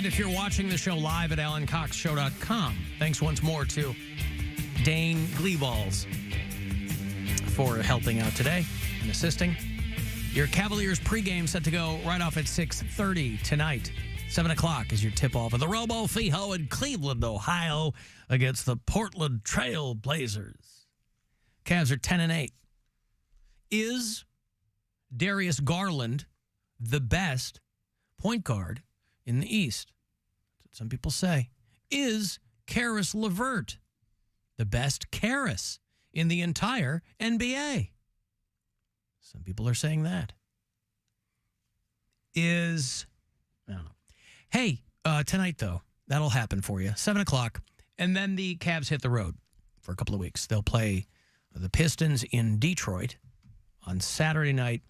And if you're watching the show live at AlanCoxShow.com, thanks once more to Dane Gleeballs for helping out today and assisting. Your Cavaliers pregame set to go right off at 6:30 tonight. 7 o'clock is your tip-off of the Robo Fijo in Cleveland, Ohio, against the Portland Trail Blazers. Cavs are 10-8. Is Darius Garland the best point guard in the East? That's what some people say. Is Karis LeVert the best Karis in the entire NBA? Some people are saying that. I don't know. Hey, tonight, though, that'll happen for you. 7 o'clock. And then the Cavs hit the road for a couple of weeks. They'll play the Pistons in Detroit on Saturday night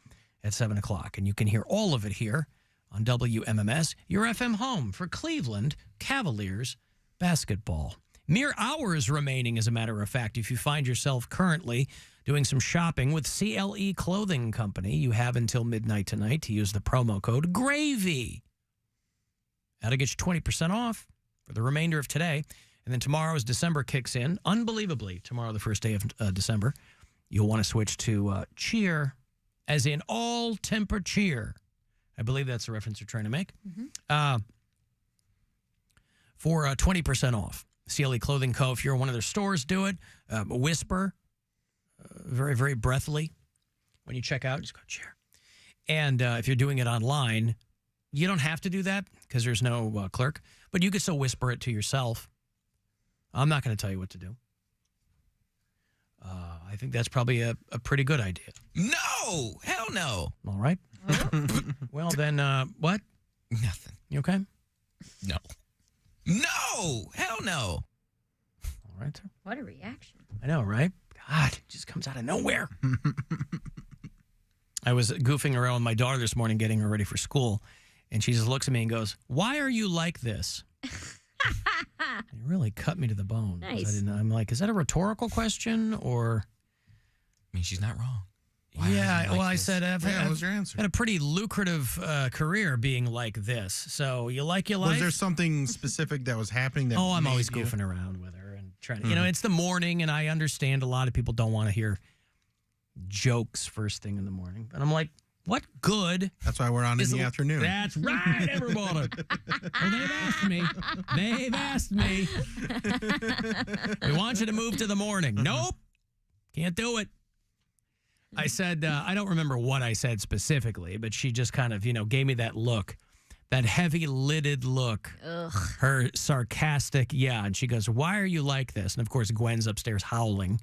at 7 o'clock. And you can hear all of it here on WMMS, your FM home for Cleveland Cavaliers basketball. Mere hours remaining, as a matter of fact, if you find yourself currently doing some shopping with CLE Clothing Company. You have until midnight tonight to use the promo code GRAVY. That'll get you 20% off for the remainder of today. And then tomorrow, as December kicks in, unbelievably, tomorrow, the first day of December, you'll want to switch to cheer, as in all temperature. I believe that's the reference you're trying to make. For 20% off. CLE Clothing Co. If you're in one of their stores, do it. Whisper, very, very breathily. When you check out, just go cheer. And if you're doing it online, you don't have to do that because there's no clerk, but you can still whisper it to yourself. I'm not going to tell you what to do. I think that's probably a pretty good idea. No! Hell no! All right. Well, then, what? Nothing. You okay? No. No! Hell no! All right, sir. What a reaction. I know, right? God, it just comes out of nowhere. I was goofing around with my daughter this morning, getting her ready for school, and she just looks at me and goes, "Why are you like this?" It really cut me to the bone. Nice. I'm like, is that a rhetorical question or? I mean, she's not wrong. I said, what was your answer? had a pretty lucrative career being like this. So you like your life? Was there something specific that was happening? That I'm always made you- goofing around with her and trying to, it's the morning, and I understand a lot of people don't want to hear jokes first thing in the morning. But I'm like, what good? That's why we're on in the afternoon. That's right, everybody. Well, they've asked me. We want you to move to the morning. Nope. Can't do it. I said, I don't remember what I said specifically, but she just kind of, gave me that look, that heavy-lidded look. Ugh. Her sarcastic, yeah. And she goes, "Why are you like this?" And, of course, Gwen's upstairs howling.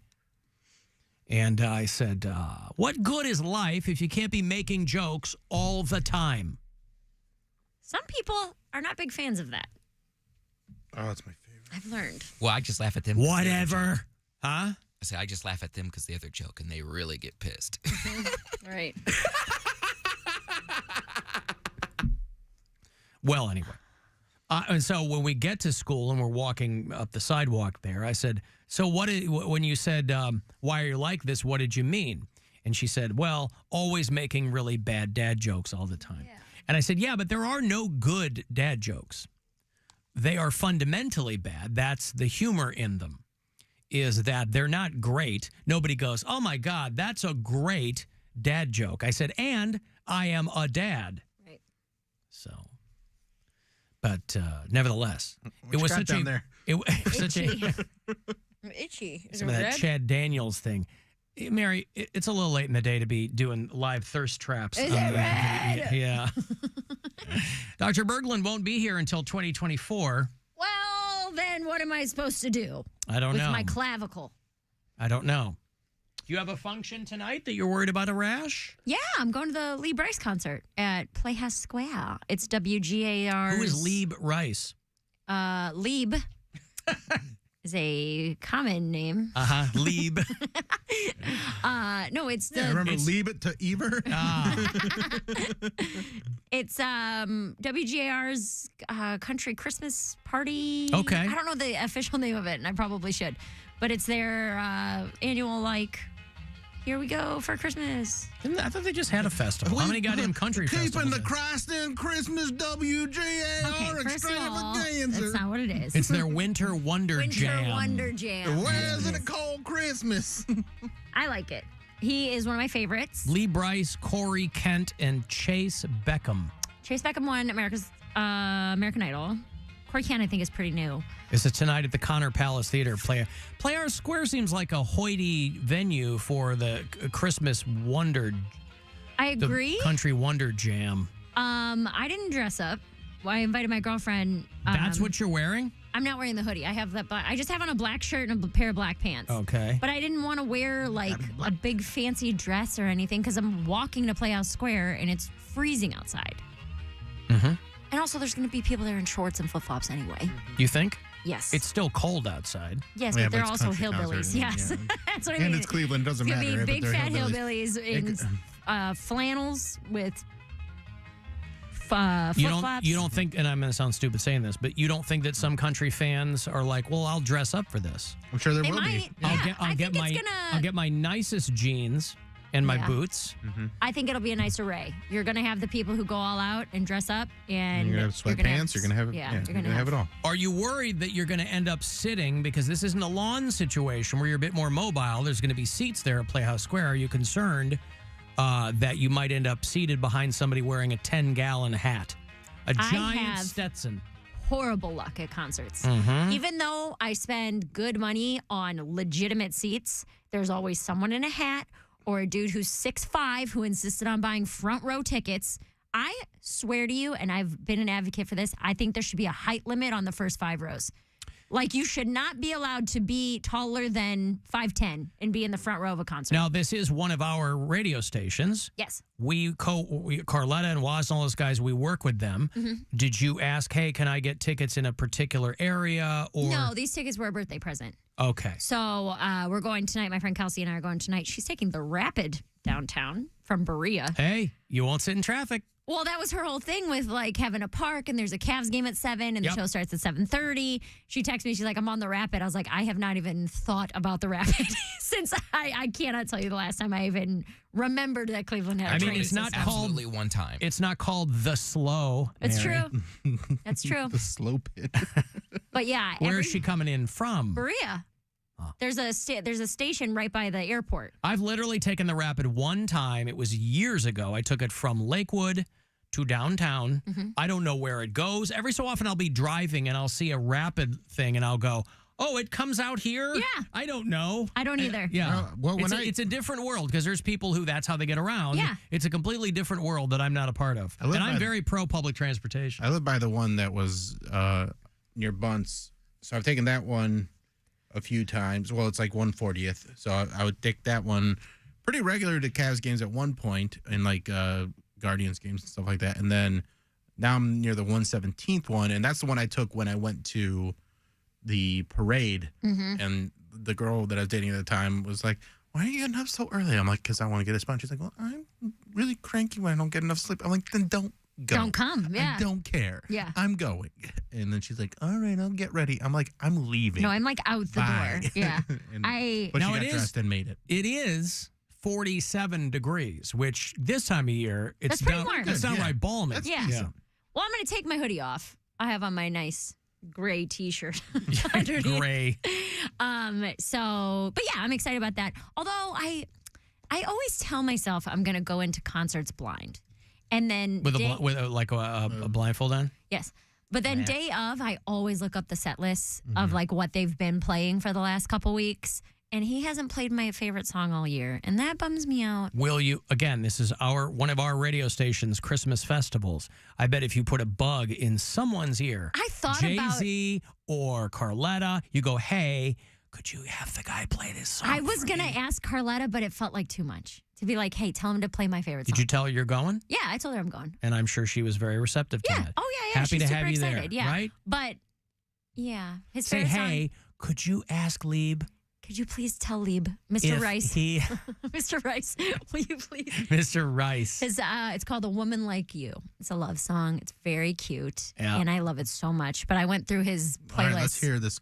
And I said, what good is life if you can't be making jokes all the time? Some people are not big fans of that. Oh, that's my favorite. I've learned. Well, I just laugh at them. 'cause the other Whatever. joke. Huh? I say I just laugh at them because the other joke, and they really get pissed. Right. Well, anyway. And so when we get to school and we're walking up the sidewalk there, I said, "So when you said, why are you like this, what did you mean?" And she said, "Well, always making really bad dad jokes all the time." Yeah. And I said, "Yeah, but there are no good dad jokes. They are fundamentally bad. That's the humor in them, is that they're not great. Nobody goes, 'Oh, my God, that's a great dad joke.'" I said, "And I am a dad." Right. So... But nevertheless, What it you was got such down a there? it was such Itchy. a I'm itchy. Is some it of that red? Chad Daniels thing. Mary, it's a little late in the day to be doing live thirst traps. Is it red? Yeah. Dr. Berglund won't be here until 2024. Well, then what am I supposed to do I don't with know. my clavicle? I don't know. Do you have a function tonight that you're worried about a rash? Yeah, I'm going to the Lee Bryce concert at Playhouse Square. It's WGAR's. Who is Lieb Rice? Lieb is a common name. Lieb. No, it's the. Yeah, remember Leave It to Eber? It's WGAR's country Christmas party. Okay. I don't know the official name of it, and I probably should, but it's their annual Here we go for Christmas. I thought they just had a festival. How many goddamn country festivals? Keeping the Christ in Christmas WJAR Okay, first of all, extravaganza. that's not what it is. It's their Winter Wonder Jam. Winter Wonder Jam. Where's it a cold Christmas? I like it. He is one of my favorites. Lee Bryce, Corey Kent, and Chase Beckham. Chase Beckham won American Idol. Corey Kent, I think, is pretty new. This is tonight at the Connor Palace Theater. Playhouse Square seems like a hoity venue for the Christmas Wonder. I agree. The Country Wonder Jam. I didn't dress up. I invited my girlfriend. That's what you're wearing? I'm not wearing the hoodie. I have that. I just have on a black shirt and a pair of black pants. Okay. But I didn't want to wear like a big fancy dress or anything because I'm walking to Playhouse Square and it's freezing outside. Mm-hmm. And also, there's going to be people there in shorts and flip flops anyway. You think? Yes. It's still cold outside. Yes, Yeah, but they're it's also country hillbillies. concert, Yes, yeah. that's what I mean. And it's Cleveland, doesn't It's matter. gonna be but big they're fat hillbillies in flannels with flip flops. You don't think, and I'm going to sound stupid saying this, but you don't think that some country fans are like, well, I'll dress up for this. I'm sure there They will might. be. Yeah, I'll get my nicest jeans and my Yeah. boots. I think it'll be a nice array. You're going to have the people who go all out and dress up, and You're going to have sweatpants. You're going to have, you're going to have it all. Are you worried that you're going to end up sitting, because this isn't a lawn situation where you're a bit more mobile? There's going to be seats there at Playhouse Square. Are you concerned that you might end up seated behind somebody wearing a 10-gallon hat? A giant have Stetson. horrible luck at concerts. Mm-hmm. Even though I spend good money on legitimate seats, there's always someone in a hat or a dude who's 6'5" who insisted on buying front row tickets. I swear to you, and I've been an advocate for this, I think there should be a height limit on the first 5 rows. Like, you should not be allowed to be taller than 5'10" and be in the front row of a concert. Now, this is one of our radio stations. Yes. Carletta and Waz and all those guys, we work with them. Mm-hmm. Did you ask, hey, can I get tickets in a particular area? Or No, these tickets were a birthday present. Okay. So we're going tonight. My friend Kelsey and I are going tonight. She's taking the Rapid downtown from Berea. Hey, you won't sit in traffic. Well, that was her whole thing with like having a park, and there's a Cavs game at 7 and the Yep. show starts at 7:30. She texted me. She's like, I'm on the Rapid. I was like, I have not even thought about the Rapid since I cannot tell you the last time I even remembered that Cleveland had a I mean, train it's not system. called- Absolutely one time. It's not called The Slow. It's Mary. true. That's true. The slow pit. But yeah, Where is she coming in from? Berea. Oh. There's a station right by the airport. I've literally taken the Rapid one time. It was years ago. I took it from Lakewood to downtown. Mm-hmm. I don't know where it goes. Every so often I'll be driving and I'll see a Rapid thing and I'll go, oh, it comes out here? Yeah. I don't know. I don't either. Yeah. Well, when it's a different world because there's people who that's how they get around. Yeah. It's a completely different world that I'm not a part of. I live And I'm by- very pro public transportation. I live by the one that was near Bunce. So I've taken that one a few times. Well, it's like 140th. So I would take that one pretty regular to Cavs games at one point and like Guardians games and stuff like that. And then now I'm near the 117th one. And that's the one I took when I went to the parade. Mm-hmm. And the girl that I was dating at the time was like, why are you getting up so early? I'm like, because I want to get a sponge. She's like, well, I'm really cranky when I don't get enough sleep. I'm like, then don't go. Don't come. Yeah. I don't care. Yeah. I'm going. And then she's like, all right, I'll get ready. I'm like, I'm leaving. No, I'm like out the Bye. door. Yeah. And- but Now she it got is- dressed and made it. It is 47 degrees, which this time of year, it's That's pretty down, warm. it's downright balmy. That's Yeah. decent. Well, I'm going to take my hoodie off. I have on my nice gray T-shirt underneath. Gray. But yeah, I'm excited about that. Although I always tell myself I'm going to go into concerts blind, and then With day- a blindfold on? yes. But then Yeah. day of, I always look up the set lists Mm-hmm. of like what they've been playing for the last couple weeks, and he hasn't played my favorite song all year, and that bums me out. Will you, again, this is one of our radio station's Christmas festivals. I bet if you put a bug in someone's ear, I thought about. Jay-Z or Carletta, you go, hey, could you have the guy play this song I was for gonna me? ask Carletta, but it felt like too much to be like, "Hey, tell him to play my favorite song." Did you tell her you're going? Yeah, I told her I'm going. And I'm sure she was very receptive to Yeah. that. Oh yeah, yeah. Happy She's to have super you there, excited. Yeah. right? But yeah, his Say, favorite hey, could you ask Lieb? song. Could you please tell Lieb, Mr. if Rice, He, Mr. Rice, will you please? Mr. Rice. It's called "A Woman Like You." It's a love song. It's very cute, Yeah. and I love it so much. But I went through his All right, playlist. let's hear this.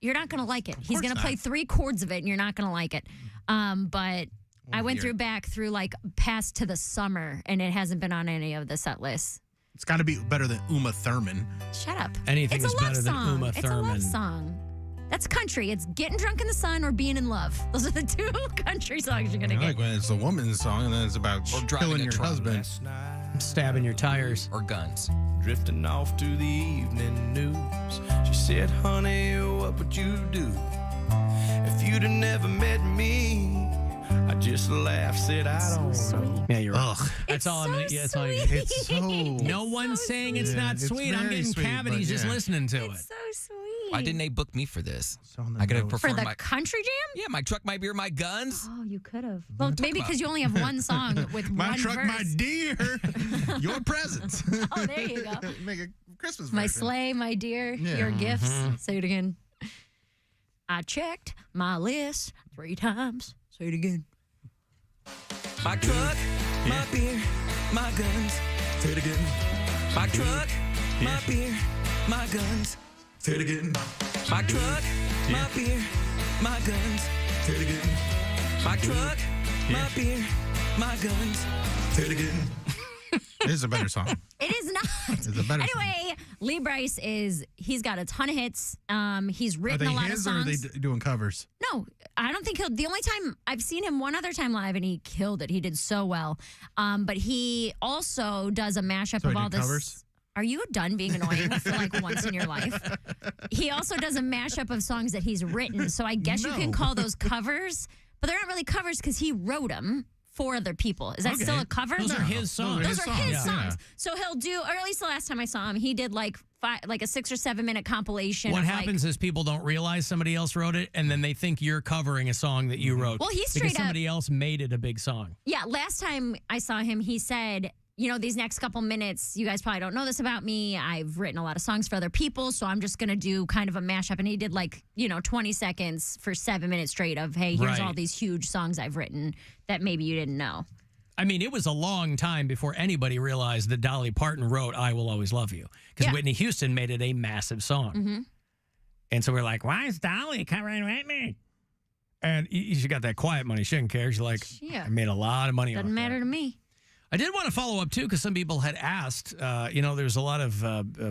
You're not gonna like it. He's course gonna not. play 3 chords of it, and you're not gonna like it. But I went back through like past to the summer, and it hasn't been on any of the set lists. It's got to be better than Uma Thurman. Shut up. Anything It's is a love better than song. Uma It's a Thurman. love song. That's country. It's getting drunk in the sun or being in love. Those are the two country songs you're gonna I get. like when it's a woman's song and then it's about Or driving killing a your truck. husband. Stabbing your tires. Or guns. Drifting off to the evening news. She said, honey, what would you do if you'd have never met me? I just laughed, said, I don't know. Yeah, you're right. Ugh. That's It's all I'm so gonna. Yeah, that's all you. sweet. It's so. No one's saying it's sweet. not It's sweet. I'm very getting sweet, cavities but just yeah. listening to it. It's so sweet. Why didn't they book me for this? So on the I could have nose. For performed the my. country jam? Yeah, my truck, my beer, my guns. Oh, you could have. Well, maybe about? because you only have one song with My one truck, verse. my dear. Your presents. Oh, there you go. Make a Christmas My version. sleigh, my dear, Yeah. your gifts. Say it again. I checked my list 3 times. Say it again. My truck, my beer, my guns. Say it again. My truck, my beer, my guns. Say it again. My truck, my beer, my guns. Say it again. My truck, my beer, my guns. Say it again. It is a better song. It is not. It's a better song. Anyway, Lee Bryce he's got a ton of hits. He's Are written they a lot of his or are songs. they doing covers? No, I don't think the only time I've seen him one other time live and he killed it. He did so well. But he also does a mashup So of he all did this. covers? Are you done being annoying for like once in your life? He also does a mashup of songs that he's written. So I guess you can No. call those covers, but they're not really covers because he wrote them for other people. Is that Okay. still a cover? Those are his songs. Those are his yeah. songs. So he'll do, or at least the last time I saw him, he did like a 6 or 7 minute compilation. What of happens is people don't realize somebody else wrote it, and then they think you're covering a song that you wrote. Well, he because straight up- somebody else made it a big song. Yeah, last time I saw him, he said, you know, these next couple minutes, you guys probably don't know this about me. I've written a lot of songs for other people, so I'm just going to do kind of a mashup. And he did 20 seconds for 7 minutes straight of, hey, here's Right. all these huge songs I've written that maybe you didn't know. I mean, it was a long time before anybody realized that Dolly Parton wrote "I Will Always Love You" because Yeah. Whitney Houston made it a massive song. Mm-hmm. And so we're like, why is Dolly covering Whitney? And she got that quiet money. She didn't care. She's like, Yeah. I made a lot of money off Doesn't that. matter to me. I did want to follow up, too, because some people had asked, there's a lot of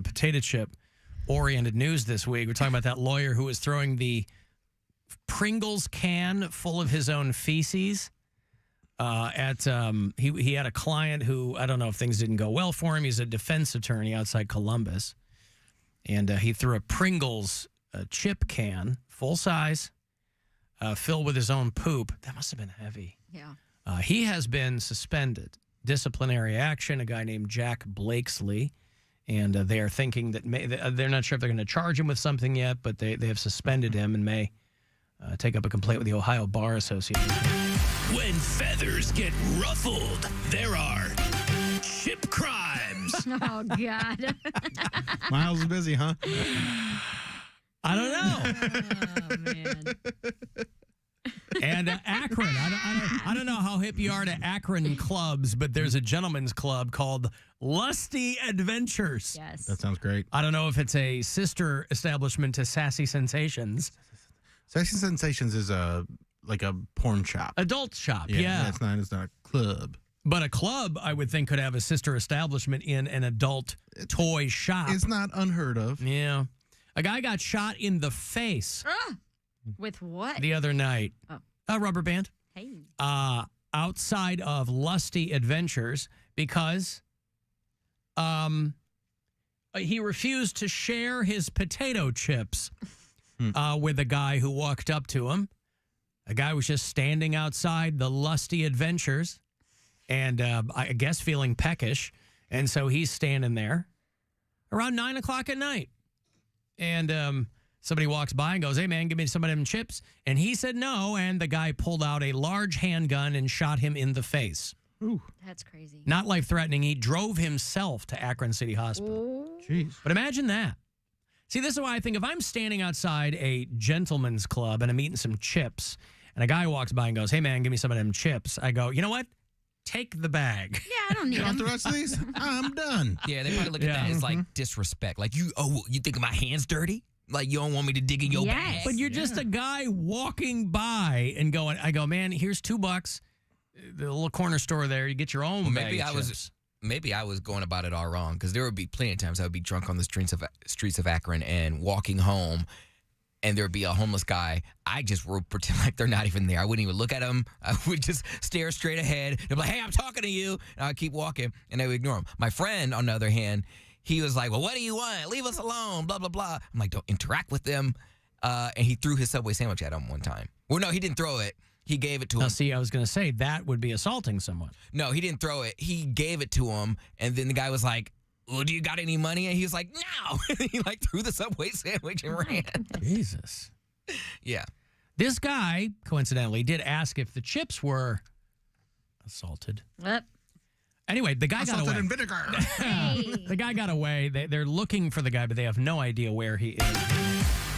potato chip-oriented news this week. We're talking about that lawyer who was throwing the Pringles can full of his own feces he had a client who, I don't know if things didn't go well for him. He's a defense attorney outside Columbus. And he threw a Pringles chip can, full size, filled with his own poop. That must have been heavy. Yeah. He has been suspended. Disciplinary action, a guy named Jack Blakesley. And they are thinking that they're not sure if they're going to charge him with something yet, but they have suspended him and may take up a complaint with the Ohio Bar Association. When feathers get ruffled, there are chip crimes. Oh, God. Miles is busy, huh? I don't know. Oh, man. And Akron. I don't know how hip you are to Akron clubs, but there's a gentleman's club called Lusty Adventures. Yes. That sounds great. I don't know if it's a sister establishment to Sassy Sensations. Sexy Sensations is like a porn shop. Adult shop, yeah. It's not a club. But a club, I would think, could have a sister establishment in an adult toy shop. It's not unheard of. Yeah. A guy got shot in the face With what? the other night. Oh. A rubber band. Hey. Outside of Lusty Adventures because he refused to share his potato chips with a guy who walked up to him. A guy was just standing outside the Lusty Adventures and I guess feeling peckish. And so he's standing there around 9 o'clock at night. And somebody walks by and goes, hey, man, give me some of them chips. And he said no. And the guy pulled out a large handgun and shot him in the face. Ooh, That's crazy. Not life-threatening. He drove himself to Akron City Hospital. jeez. But imagine that. See, this is why I think if I'm standing outside a gentleman's club and I'm eating some chips and a guy walks by and goes, hey, man, give me some of them chips. I go, you know what? Take the bag. Yeah, I don't need You want them. the rest of these? I'm done. Yeah, they probably look at that as like disrespect. Like you think my hands dirty? Like you don't want me to dig in your Yes. bag? But you're just a guy walking by and going, I go, man, here's $2. the little corner store there. You get your own bag of chips. Maybe I was going about it all wrong because there would be plenty of times I would be drunk on the streets of Akron and walking home, and there would be a homeless guy. I just would pretend like they're not even there. I wouldn't even look at them. I would just stare straight ahead. They'd be like, "Hey, I'm talking to you," and I'd keep walking, and I would ignore them. My friend, on the other hand, he was like, "Well, what do you want? Leave us alone." Blah blah blah. I'm like, "Don't interact with them." And he threw his Subway sandwich at him one time. Well, no, he didn't throw it. He gave it to him. Now, see, I was going to say that would be assaulting someone. No, he didn't throw it. He gave it to him, and then the guy was like, "Well, do you got any money?" And he was like, "No." He like threw the Subway sandwich and ran. Jesus. Yeah. This guy, coincidentally, did ask if the chips were assaulted. Yep. Anyway, the guy got away. in vinegar. Hey. The guy got away. They're looking for the guy, but they have no idea where he is.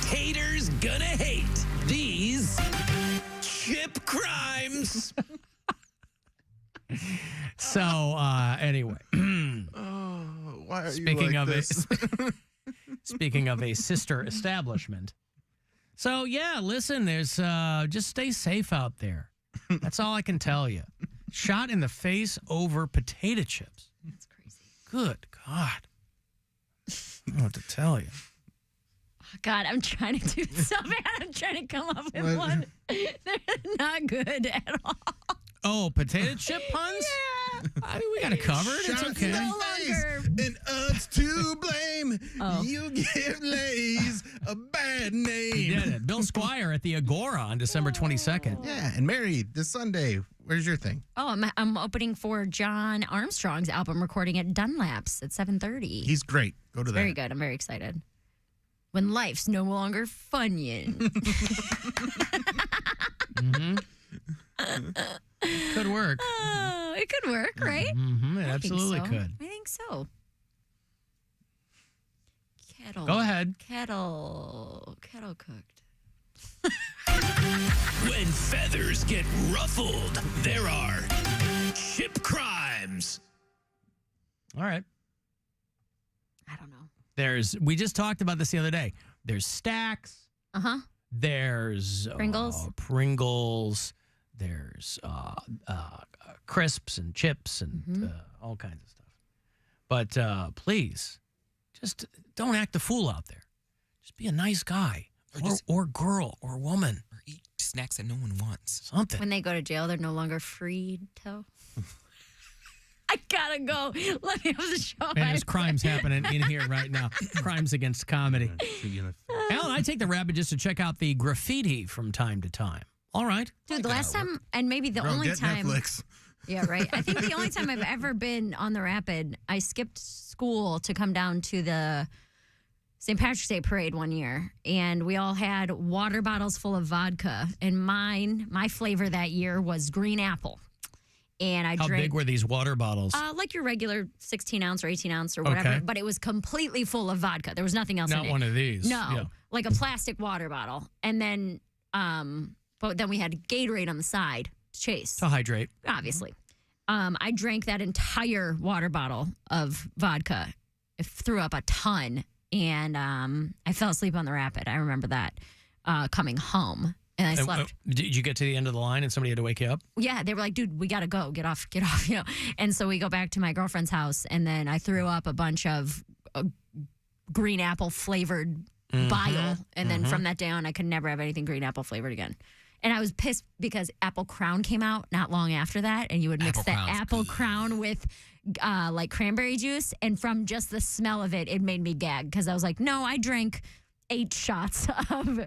Haters gonna hate these chip crimes. So, anyway. Why are Speaking you of like this? Speaking of a sister establishment. So, yeah, listen, there's just stay safe out there. That's all I can tell you. Shot in the face over potato chips. That's crazy. Good God. I don't know what to tell you. Oh, God, I'm trying to do so bad. I'm trying to come up with one. They're not good at all. Oh, potato chip puns? Yeah. I mean, we got it covered. It's Shots okay. in the No face longer. and us to blame. Oh. You give Lay's a bad name. He did it. Bill Squire at the Agora on December 22nd. Yeah, and Mary, this Sunday, where's your thing? Oh, I'm opening for John Armstrong's album recording at Dunlap's at 7:30. He's great. Go to that. Very good. I'm very excited. When life's no longer Funyun. Could work. Oh, it could work, right? Mm-hmm, it I think absolutely so. could. I think so. Kettle. Go ahead. Kettle cooked. When feathers get ruffled, there are chip crimes. All right. I don't know. We just talked about this the other day. There's Stacks. Uh-huh. There's Pringles. There's crisps and chips and all kinds of stuff. But please, just don't act a fool out there. Just be a nice guy or girl or woman. Or eat snacks that no one wants. Something. When they go to jail, they're no longer freed to. I gotta go. Let me have the show. Man, there's crimes happening in here right now. Crimes against comedy. Shoot you in the face. Alan, I take the rabbit just to check out the graffiti from time to time. All right. Dude, the last time, and maybe the Girl, only get time. Netflix. Yeah, right. I think the only time I've ever been on the Rapid, I skipped school to come down to the St. Patrick's Day parade one year, and we all had water bottles full of vodka, and my flavor that year was green apple. And I How drank big were these water bottles? like your regular 16 ounce or 18 ounce or whatever, Okay. but it was completely full of vodka. There was nothing else in Not it. one of these. No, Yeah. like a plastic water bottle. And then, but then we had Gatorade on the side to chase, To hydrate. obviously. I drank that entire water bottle of vodka. I threw up a ton, and I fell asleep on the Rapid. I remember that coming home, and I slept. Did you get to the end of the line and somebody had to wake you up? Yeah, they were like, dude, we got to go. Get off, you know. And so we go back to my girlfriend's house, and then I threw up a bunch of green apple flavored bile. And then from that day on, I could never have anything green apple flavored again. And I was pissed because Apple Crown came out not long after that, and you would mix Apple that Crown's Apple good. Crown with like cranberry juice. And from just the smell of it, it made me gag because I was like, no, I drank 8 shots of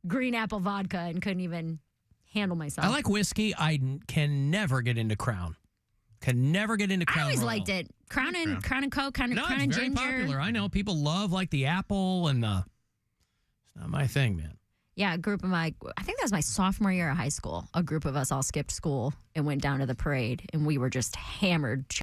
green apple vodka and couldn't even handle myself. I like whiskey. I can never get into Crown. Can never get into I Crown always Royal. liked it. Crown and Coke, Crown No, and it's very ginger. popular. I know people love like the apple and the. It's not my thing, man. Yeah, a group of I think that was my sophomore year of high school. A group of us all skipped school and went down to the parade, and we were just hammered